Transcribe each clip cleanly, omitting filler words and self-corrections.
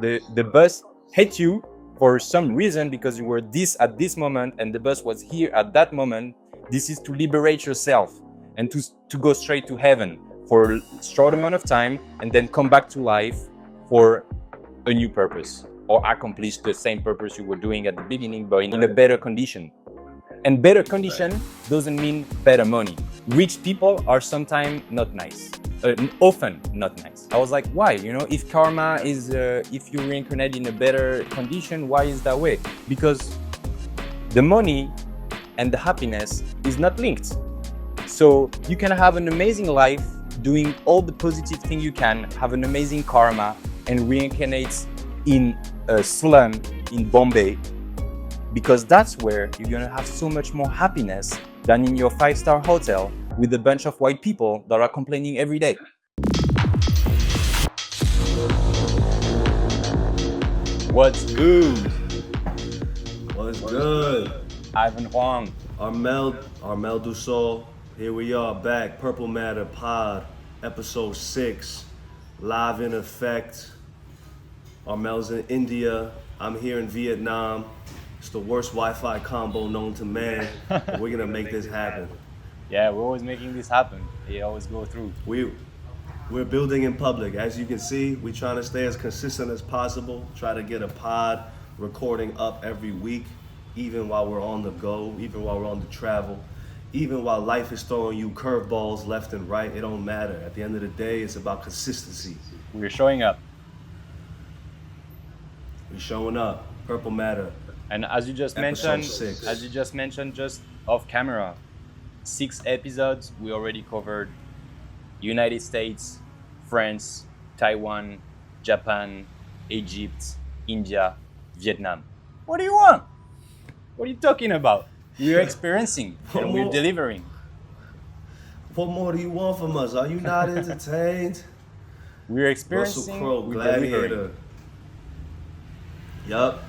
The bus hit you for some reason because you were this at this moment and the bus was here at that moment. This is to liberate yourself and to go straight to heaven for a short amount of time and then come back to life for a new purpose or accomplish the same purpose you were doing at the beginning but in a better condition. And better condition doesn't mean better money. Rich people are sometimes not nice. Often not nice. I was like, why? You know, if karma is, if you reincarnate in a better condition, why is that way? Because the money and the happiness is not linked. So you can have an amazing life doing all the positive thing you can, have an amazing karma and reincarnate in a slum in Bombay, because that's where you're gonna have so much more happiness than in your 5-star hotel with a bunch of white people that are complaining every day. What's good? What's good? Ivan Huang. Armel Dussault. Here we are back. Purple Matter Pod, episode 6, live in effect. Armel's in India. I'm here in Vietnam. It's the worst Wi-Fi combo known to man. But we're gonna make this happen. Yeah, we're always making this happen. It always go through. We're building in public. As you can see, we're trying to stay as consistent as possible. Try to get a pod recording up every week, even while we're on the go, even while we're on the travel, even while life is throwing you curveballs left and right. It don't matter. At the end of the day, it's about consistency. We're showing up. We're showing up. Purple Matter. And as you just mentioned, just off camera, 6 episodes, we already covered United States, France, Taiwan, Japan, Egypt, India, Vietnam. What do you want? What are you talking about? We're experiencing and we're delivering. What more do you want from us? Are you not entertained? We're experiencing, Russell Crowe, we're Gladiator. delivering. Yup.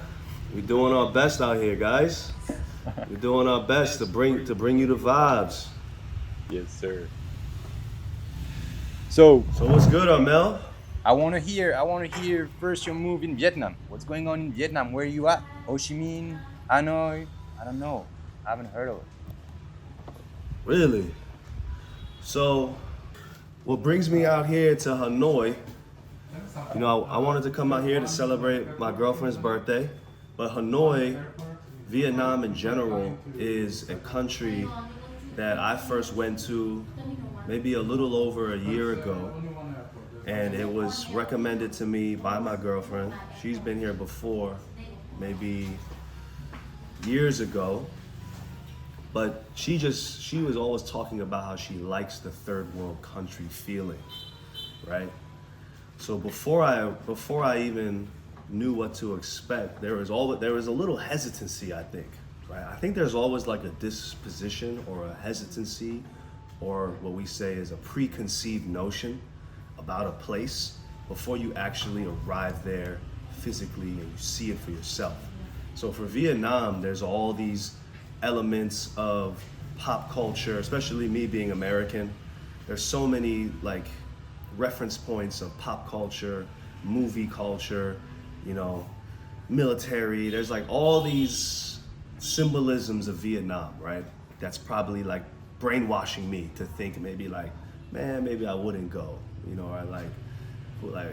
We're doing our best out here, guys. We're doing our best to bring you the vibes. Yes, sir. So what's good, Armel? I want to hear first your move in Vietnam. What's going on in Vietnam? Where are you at? Ho Chi Minh, Hanoi? I don't know. I haven't heard of it. Really? So, what brings me out here to Hanoi, you know, I wanted to come out here to celebrate my girlfriend's birthday, but Hanoi, Vietnam in general, is a country that I first went to maybe a little over a year ago, and it was recommended to me by my girlfriend. She's been here before, maybe years ago, but she was always talking about how she likes the third world country feeling, right? So before I even knew what to expect, there was a little hesitancy, I think, right? I think there's always like a disposition or a hesitancy, or what we say is a preconceived notion about a place before you actually arrive there physically and you see it for yourself. So for Vietnam, there's all these elements of pop culture, especially me being American. There's so many like reference points of pop culture, movie culture, you know, military. There's like all these symbolisms of Vietnam, right? That's probably like brainwashing me to think maybe like, man, maybe I wouldn't go, you know, or like,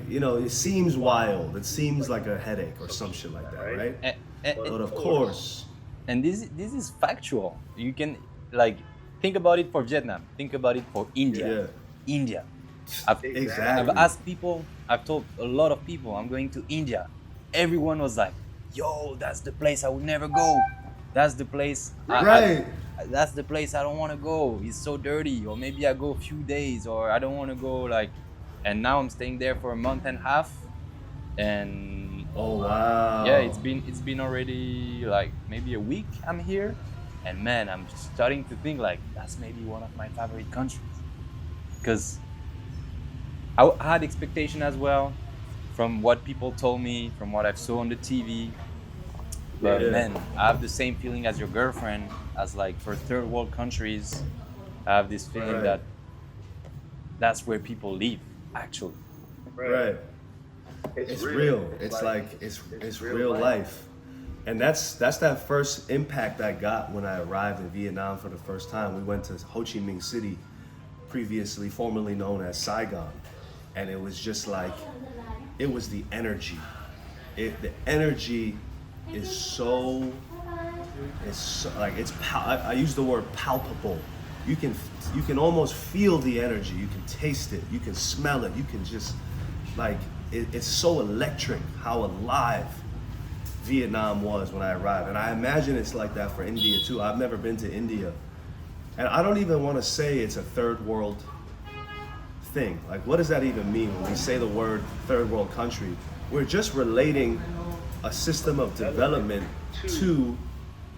you know, it seems wild. It seems like a headache or some shit like that, right? But of course. And this is factual. You can like think about it for Vietnam. Think about it for India. Yeah. India. Exactly. I've asked people. I've told a lot of people I'm going to India. Everyone was like, "Yo, that's the place I would never go. That's the place. That's the place I don't want to go. It's so dirty. Or maybe I go a few days. Or I don't want to go like." And now I'm staying there for a month and a half. And oh wow. Yeah, it's been already like maybe a week I'm here, and man, I'm starting to think like that's maybe one of my favorite countries, because I had expectation as well from what people told me, from what I've saw on the TV. But man, I have the same feeling as your girlfriend, as like for third world countries, I have this feeling that that's where people live actually. Right. it's real. It's like it's real life. And that's that first impact I got when I arrived in Vietnam for the first time. We went to Ho Chi Minh City, previously formerly known as Saigon, and it was just like it was the energy. The energy is so I use the word palpable. You can almost feel the energy. You can taste it. You can smell it. You can just like it's so electric how alive Vietnam was when I arrived. And I imagine it's like that for India too. I've never been to India. And I don't even want to say it's a third world thing. Like, what does that even mean when we say the word third world country? We're just relating a system of development to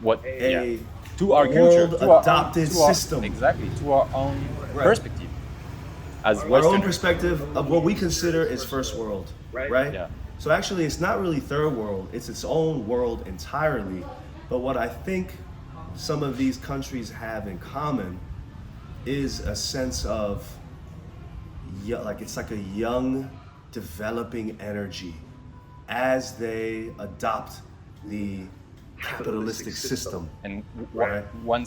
What to our world culture, to our adopted system. Exactly, to our own Right. perspective as Our own Westerners. perspective of what we consider is first world, right? Yeah. So actually, it's not really third world; it's its own world entirely. But what I think some of these countries have in common is a sense of like it's like a young, developing energy as they adopt the capitalistic system. And Right. one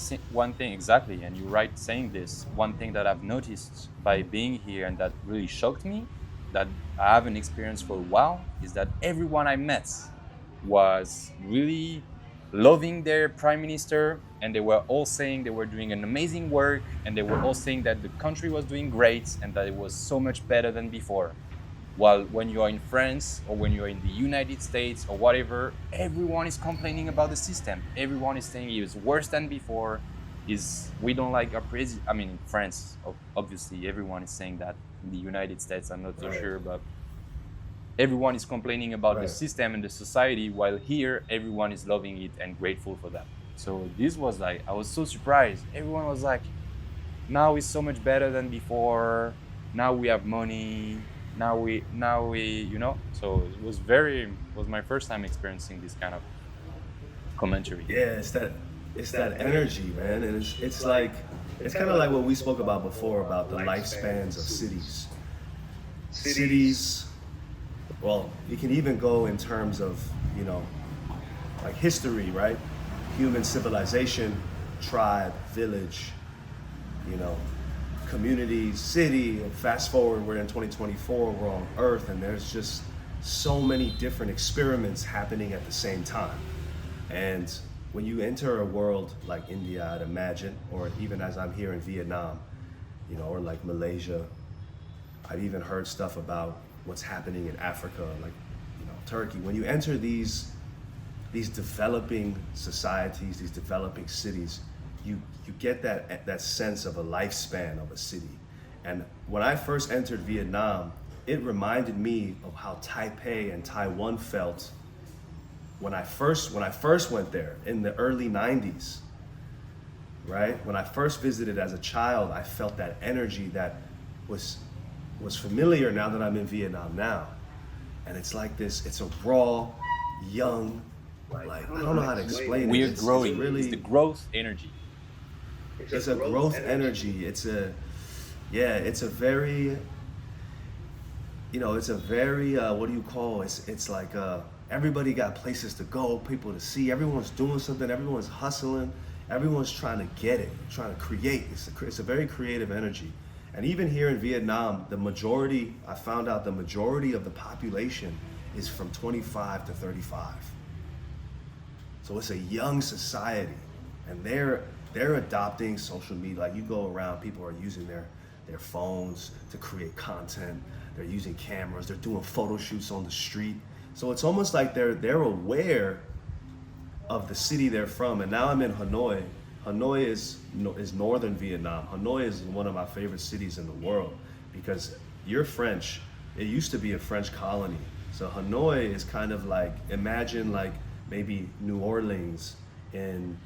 thing exactly, and you're right saying this. One thing that I've noticed by being here and that really shocked me, that I haven't experienced for a while, is that everyone I met was really loving their prime minister, and they were all saying they were doing an amazing work, and they were all saying that the country was doing great and that it was so much better than before. While when you are in France or when you're in the United States or whatever, everyone is complaining about the system. Everyone is saying it is worse than before. We don't like our president. I mean, in France, obviously, everyone is saying that. In the United States, I'm not so sure, but everyone is complaining about the system and the society, while here, everyone is loving it and grateful for that. So this was like, I was so surprised. Everyone was like, now it's so much better than before. Now we have money. Now we, so it was my first time experiencing this kind of commentary. Yeah, it's that energy, man, and it's like it's kind of like what we spoke about before about the lifespans of cities. Cities, well, you can even go in terms of like history, right? Human civilization, tribe, village, community, city. And fast forward, we're in 2024, we're on Earth, and there's just so many different experiments happening at the same time. And when you enter a world like India, I'd imagine, or even as I'm here in Vietnam, or like Malaysia, I've even heard stuff about what's happening in Africa, like Turkey. When you enter these developing societies, these developing cities, you get that sense of a lifespan of a city. And when I first entered Vietnam, it reminded me of how Taipei and Taiwan felt when I first went there in the early 90s, right? When I first visited as a child, I felt that energy that was familiar now that I'm in Vietnam now. And it's like this, it's a raw, young, like, I don't know how to explain it. We're growing. It's really, it's the growth energy. It's a growth energy. It's a very, what do you call it? It's like, everybody got places to go, people to see, everyone's doing something, everyone's hustling, everyone's trying to get it, trying to create. It's a very creative energy. And even here in Vietnam, I found out the majority of the population is from 25 to 35. So it's a young society, and they're adopting social media. Like, you go around, people are using their phones to create content. They're using cameras. They're doing photo shoots on the street. So it's almost like they're aware of the city they're from. And now I'm in Hanoi. Hanoi is northern Vietnam. Hanoi is one of my favorite cities in the world because you're French. It used to be a French colony. So Hanoi is kind of like, imagine like maybe New Orleans in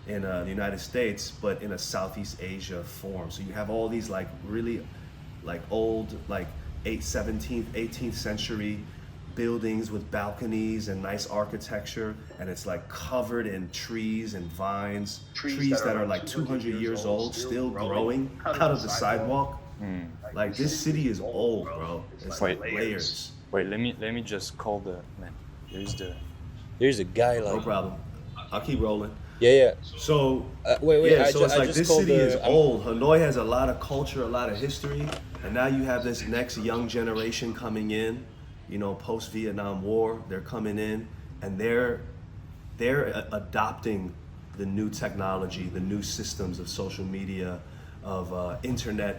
the United States, but in a Southeast Asia form. So you have all these like really like old, like 17th, 18th century buildings with balconies and nice architecture, and it's like covered in trees and vines, trees that are like 200 years old, still growing out of the sidewalk. Like, this city is old, bro. It's like layers. Wait, let me just call the man. There's the there's a guy No like problem. I'll keep rolling. yeah yeah. So, Wait yeah, I so just it's I like just this called city is the old. Hanoi has a lot of culture, a lot of history, and now you have this next young generation coming in. You know, post Vietnam War, they're coming in, and they're adopting the new technology, the new systems of social media, of internet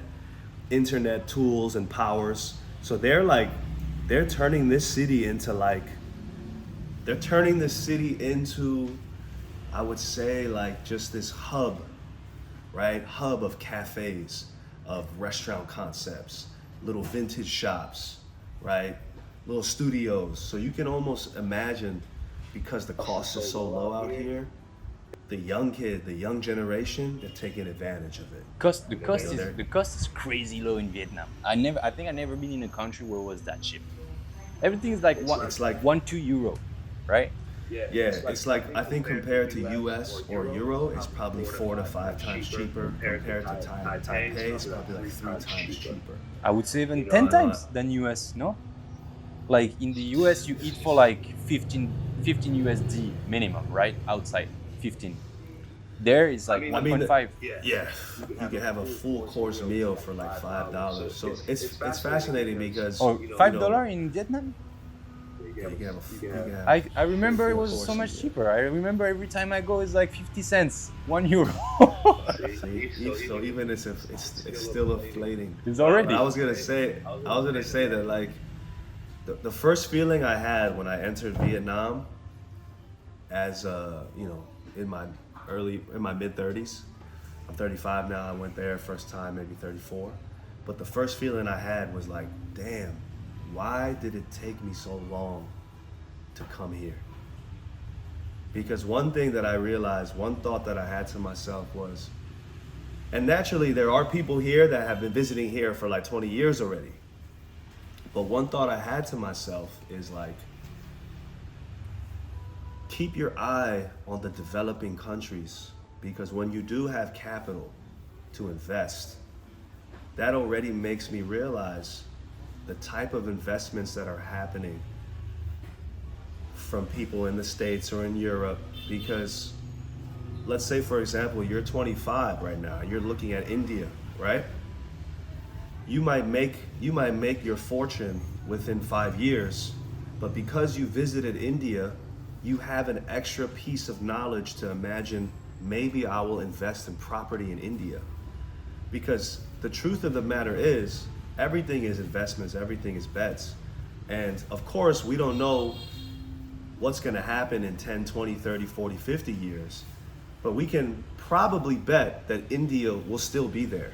tools and powers. So they're turning this city into like they're turning this city into, I would say, like just this hub, right? Hub of cafes, of restaurant concepts, little vintage shops, right? Little studios. So you can almost imagine, because the cost is so low out here, the young generation, they're taking advantage of it. cost. The You cost know, is they're the cost is crazy low in Vietnam. I think I never been in a country where it was that cheap. Everything is like it's like 1 2 euro, right? yeah, it's like I think compared to US or Euro, it's probably 4 to 5 times cheaper. Compared to Taipei, it's probably like 3 times cheaper. I would say even You 10 know, times than US, no? Like in the US, you eat for like 15 USD minimum, right? Outside, 15. There is like I mean, 1.5 yeah, you can have a full course meal for like $5. So it's fascinating because or you $5 know in Vietnam. yeah, you can have I a remember it full was so course much meal. cheaper. I remember every time I go, it's like 50 cents, 1 euro. See, so even it's still inflating. It's But already. I was gonna say that like the first feeling I had when I entered Vietnam as you know, in my in my mid 30s. I'm 35 now. I went there first time maybe 34. But the first feeling I had was like, damn, why did it take me so long to come here? Because one thing that I realized, one thought that I had to myself was, and naturally there are people here that have been visiting here for like 20 years already. But one thought I had to myself is like, keep your eye on the developing countries, because when you do have capital to invest, that already makes me realize the type of investments that are happening from people in the States or in Europe. Because let's say, for example, you're 25 right now, you're looking at India, right? You might make your fortune within 5 years, but because you visited India, you have an extra piece of knowledge to imagine, maybe I will invest in property in India. Because the truth of the matter is, everything is investments, everything is bets. And of course, we don't know what's going to happen in 10, 20, 30, 40, 50 years. But we can probably bet that India will still be there.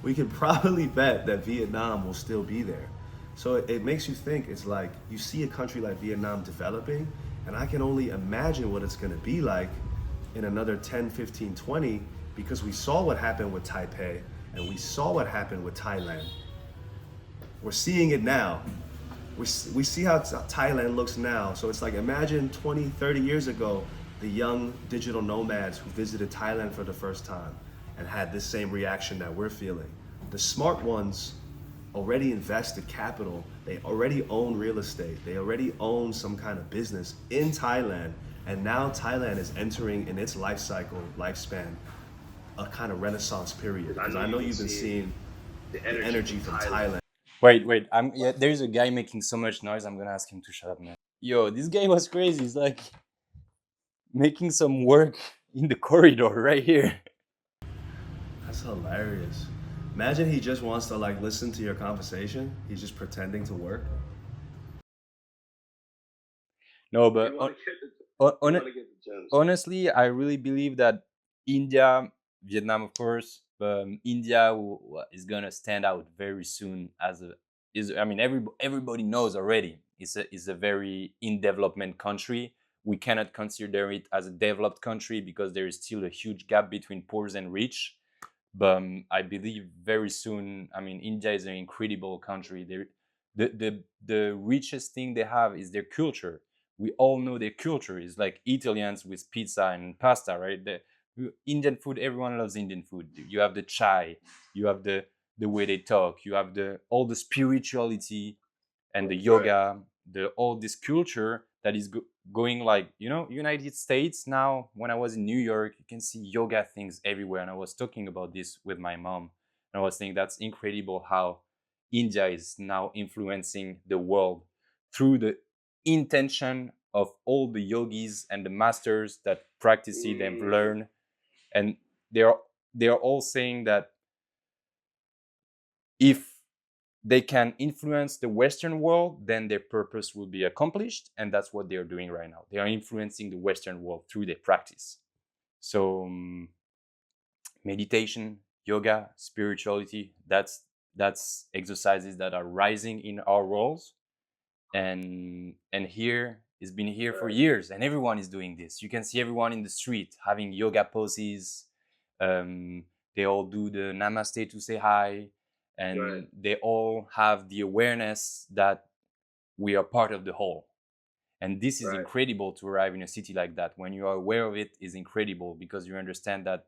We can probably bet that Vietnam will still be there. So it makes you think. It's like you see a country like Vietnam developing, and I can only imagine what it's going to be like in another 10, 15, 20, because we saw what happened with Taipei and we saw what happened with Thailand. We're seeing it now. We see how Thailand looks now. So it's like, imagine 20, 30 years ago, the young digital nomads who visited Thailand for the first time and had this same reaction that we're feeling. The smart ones already invested capital. They already own real estate. They already own some kind of business in Thailand. And now Thailand is entering in its life cycle, lifespan, a kind of renaissance period. Because I know you've been seeing the energy from Thailand. Wait. Yeah. There's a guy making so much noise. I'm gonna ask him to shut up, man. Yo, this guy was crazy. He's like making some work in the corridor right here. That's hilarious. Imagine he just wants to like listen to your conversation. He's just pretending to work. No, but honestly, I really believe that India, Vietnam, of course, but India is gonna stand out very soon as a is. I mean, everybody knows already. It's a very in development country. We cannot consider it as a developed country because there is still a huge gap between poor and rich. But I believe very soon. I mean, India is an incredible country. The richest thing they have is their culture. We all know their culture is like Italians with pizza and pasta, right? The Indian food, everyone loves Indian food. You have the chai, you have the way they talk, you have the all the spirituality, and the yoga, the all this culture that is going, like, United States now. When I was in New York, you can see yoga things everywhere, and I was talking about this with my mom, and I was saying that's incredible how India is now influencing the world through the intention of all the yogis and the masters that practice it and learn. And they're they're all saying that if they can influence the Western world, then their purpose will be accomplished. And that's what they're doing right now. They are influencing the Western world through their practice. So meditation, yoga, spirituality, that's exercises that are rising in our worlds. And here, it's been here for years, and everyone is doing this. You can see everyone in the street having yoga poses. They all do the namaste to say hi, and they all have the awareness that we are part of the whole. And this is incredible to arrive in a city like that. When you are aware of it, is incredible, because you understand that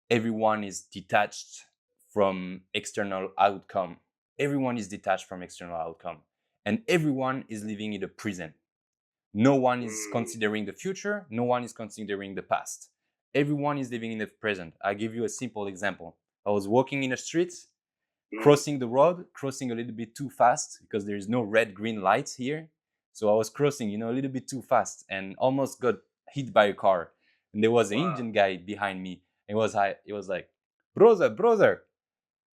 everyone is detached from external outcome. Everyone is detached from external outcome, and everyone is living in the present. No one is considering the future. No one is considering the past. Everyone is living in the present. I give you a simple example. I was walking in a street, crossing the road, crossing a little bit too fast because there is no red, green lights here. So I was crossing, a little bit too fast, and almost got hit by a car. And there was an Indian guy behind me. It was like, brother,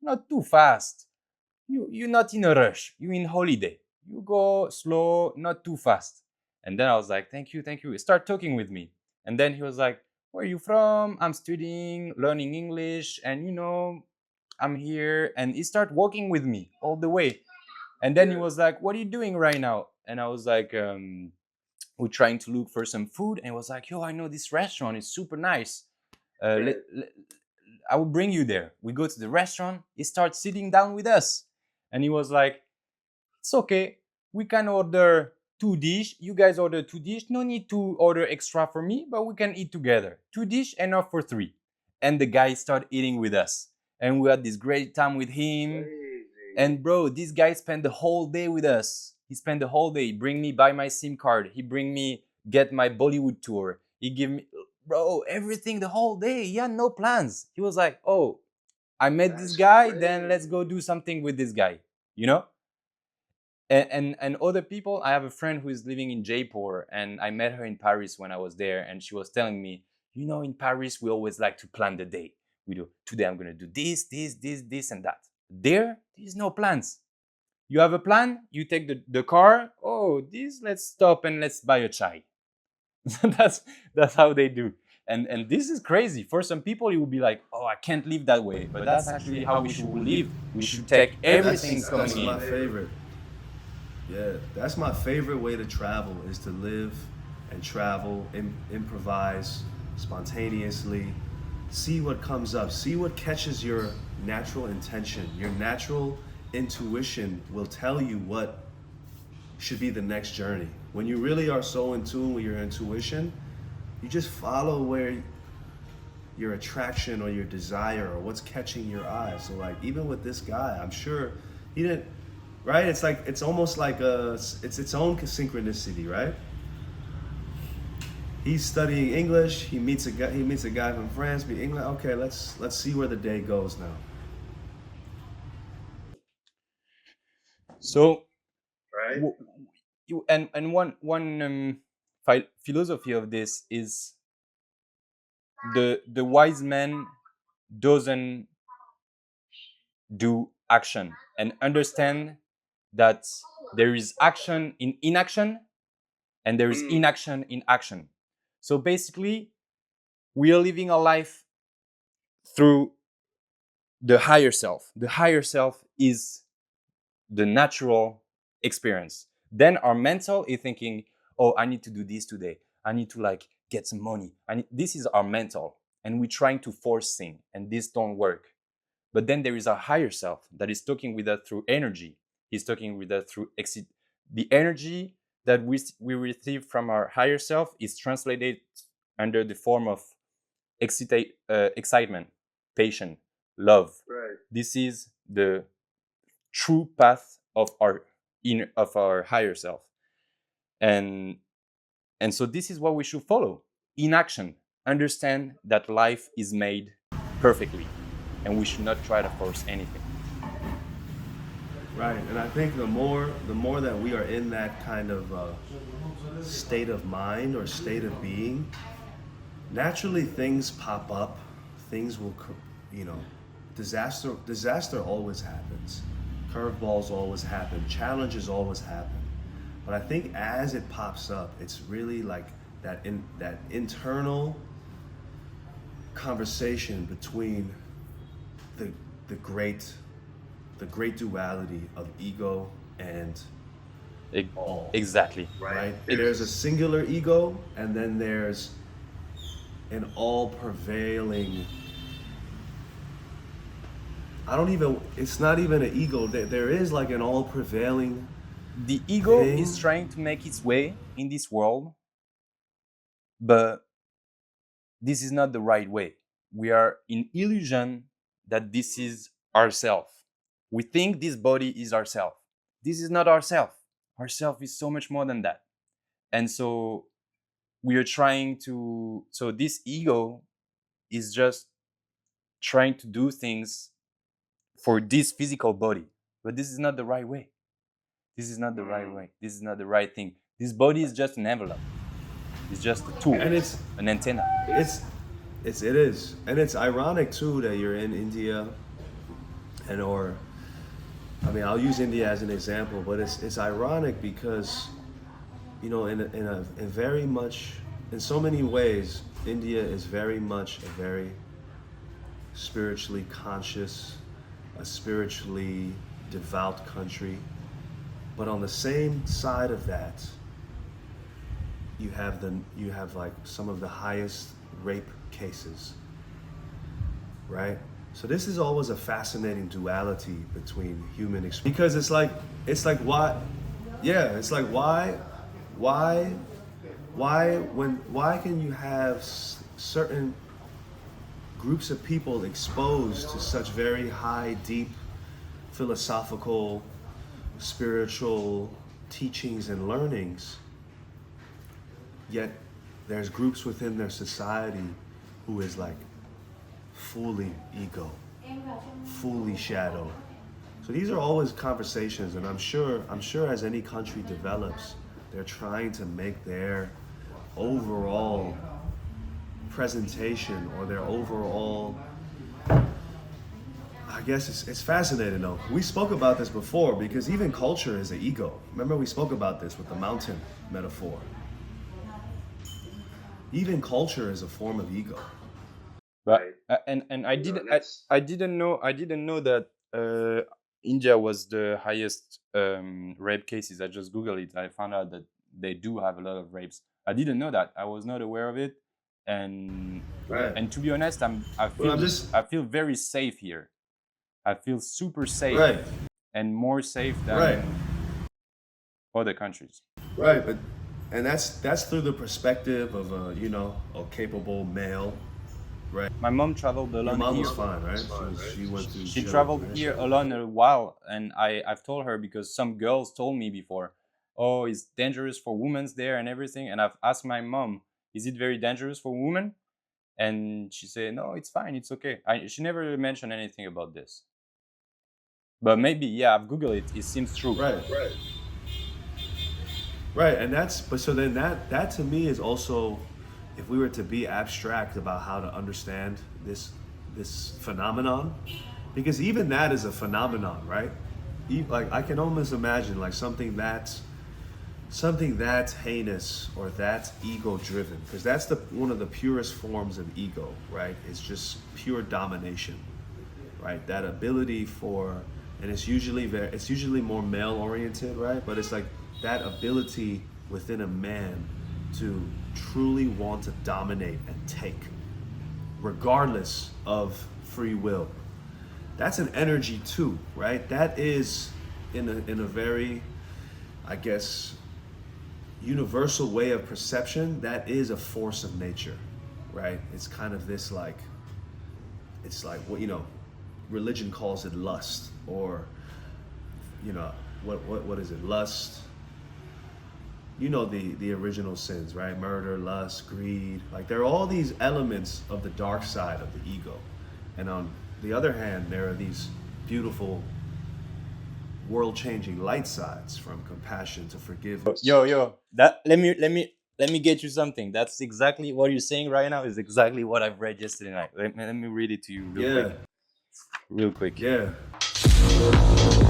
not too fast. You're not in a rush. You're in holiday. You go slow, not too fast. And then I was like, thank you. Start talking with me. And then he was like, where are you from? I'm studying, learning English, and I'm here. And he started walking with me all the way. And then he was like, what are you doing right now? And I was like, we're trying to look for some food. And he was like, yo, I know this restaurant. It's super nice. I will bring you there. We go to the restaurant. He starts sitting down with us. And he was like, it's okay. We can order 2 dish. You guys order 2 dish. No need to order extra for me, but we can eat together. 2 dish, enough for 3. And the guy started eating with us. And we had this great time with him. And bro, this guy spent the whole day with us. He spent the whole day. He bring me buy my SIM card. He bring me get my Bollywood tour. He give me, bro, everything the whole day. He had no plans. He was like, oh, I met this guy, then let's go do something with this guy, you know? And other people, I have a friend who is living in Jaipur, and I met her in Paris when I was there, and she was telling me, in Paris, we always like to plan the day. We do, today I'm going to do this, and that. There's no plans. You have a plan, you take the car, let's stop and let's buy a chai. that's how they do. And this is crazy. For some people, it would be like, I can't live that way. But that's actually how we should live. We should take everything coming in. That's my favorite. Yeah, that's my favorite way to travel, is to live and travel, improvise spontaneously, see what comes up, see what catches your natural intention. Your natural intuition will tell you what should be the next journey. When you really are so in tune with your intuition, you just follow where your attraction or your desire or what's catching your eye. So like, even with this guy, I'm sure he didn't, right? It's like, it's almost like it's its own synchronicity, right? He's studying English. He meets a guy from France. Be English. Okay, let's see where the day goes now. So, Right. and one philosophy of this is the wise man doesn't do action, and understand that there is action in inaction, and there is inaction in action. So basically, we are living a life through the higher self. The higher self is the natural experience. Then our mental is thinking, I need to do this today. I need to like get some money. This is our mental, and we're trying to force things, and this don't work. But then there is a higher self that is talking with us through energy. He's talking with us through the energy that we receive from our higher self is translated under the form of excitement, patience, love. Right. This is the true path of our higher self. And so this is what we should follow in action. Understand that life is made perfectly, and we should not try to force anything. Right, and I think the more that we are in that kind of state of mind or state of being, naturally things pop up. Things will, you know, disaster always happens. Curveballs always happen. Challenges always happen. But I think as it pops up, it's really like that internal conversation between the the great duality of ego and all. Exactly. Right? There's a singular ego, and then there's an all prevailing. It's not even an ego. There is like an all prevailing. The ego thing. is trying to make its way in this world, but this is not the right way. We are in illusion that this is ourself. We think this body is ourself. This is not ourself. Ourself is so much more than that. And so we are trying to, so this ego is just trying to do things for this physical body, but this is not the right way. This is not the right way. This is not the right thing. This body is just an envelope. It's just a tool, And it's an antenna. it is, and it's ironic too that you're in India, I mean, I'll use India as an example, but it's ironic because, you know, in very much, in so many ways, India is very much a very spiritually conscious, a spiritually devout country. But on the same side of that, you have like some of the highest rape cases, right? So this is always a fascinating duality between human experience, because it's like why can you have certain groups of people exposed to such very high, deep philosophical, spiritual teachings and learnings, yet there's groups within their society who is like fully ego, fully shadow. So these are always conversations, and I'm sure as any country develops, they're trying to make their overall presentation or their overall, I guess it's fascinating though. We spoke about this before, because even culture is an ego. Remember we spoke about this with the mountain metaphor. Even culture is a form of ego. But and I didn't know that India was the highest rape cases. I just Googled it. I found out that they do have a lot of rapes. I didn't know that. I was not aware of it. And Right. and to be honest, I feel very safe here. I feel super safe, Right. and more safe than Right. other countries. Right, but and that's through the perspective of a capable male, right? My mom traveled Your alone mom here. was fine, right? She went through. She traveled here alone a while, and I've told her, because some girls told me before, oh, it's dangerous for women there and everything. And I've asked my mom, is it very dangerous for women? And she said, no, it's fine, it's okay. She never mentioned anything about this. But maybe, yeah, I've Googled it. It seems true. Right, and so then that to me is also, if we were to be abstract about how to understand this phenomenon, because even that is a phenomenon, right? Like I can almost imagine like something that heinous or that ego driven, because that's one of the purest forms of ego, right? It's just pure domination, right? That ability for, and it's usually more male oriented, right? But it's like that ability within a man to truly want to dominate and take, regardless of free will. That's an energy too, right? That is in a very, I guess, universal way of perception, that is a force of nature, right? It's kind of this like, it's like what religion calls it lust, or what is it? Lust. You know the original sins, right? Murder, lust, greed. Like there are all these elements of the dark side of the ego. And on the other hand, there are these beautiful world-changing light sides, from compassion to forgiveness. Yo, that let me get you something. That's exactly what you're saying right now is exactly what I've read yesterday night. Let me read it to you real quick. Yeah, Real quick. yeah.